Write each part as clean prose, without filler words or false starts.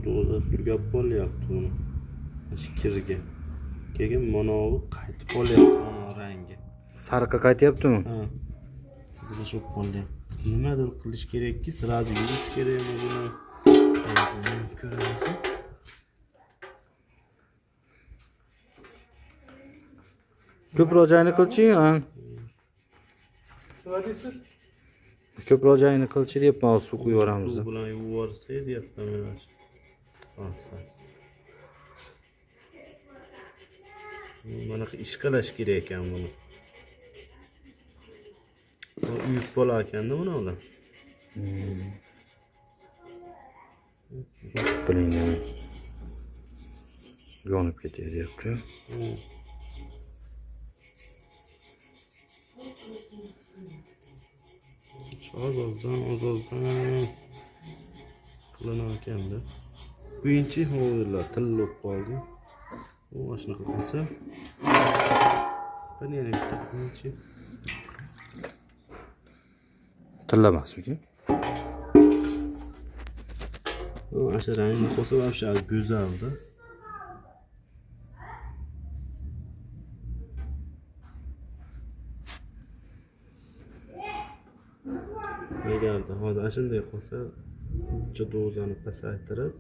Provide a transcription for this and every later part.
do'za tugab qolyapti buni. Shikirga. Keyin mana bu qaytib qolyapti mana rangi. Sariqqa qaytyaptimi? Ha. Qizilishib qolyapti. Nimadir qilish kerakki, sirazi yurish kerakmi buni? Ko'ramiz. Ko'proq joyini qilchi-yu, ha. Nima deysiz? Ko'proq joyini qilchi deyapman, suv quyib yuboramiz. Suv bilan yuvib yuborsa deyapman mana shu. Mana ishqalash kerak ekan buni. Bu uyib bo'lar ekanda buni ular. Bilingan. Yonib ketyapti. Ozozdan qilanar ekanda. Birinchi hovlilar tillib qoldi. U shunaqa qilsa. Bani yana bitta birinchi. Tillamasmikin? O asha rangni qo'sa вообще go'zalda. Agarda hozir shunday qilsa, dozani pasaytirib,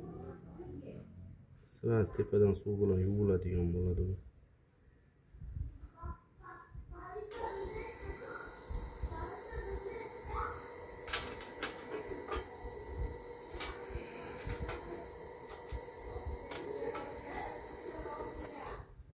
sirasi tepadan suv bilan yuviladigan bo'ladi bu.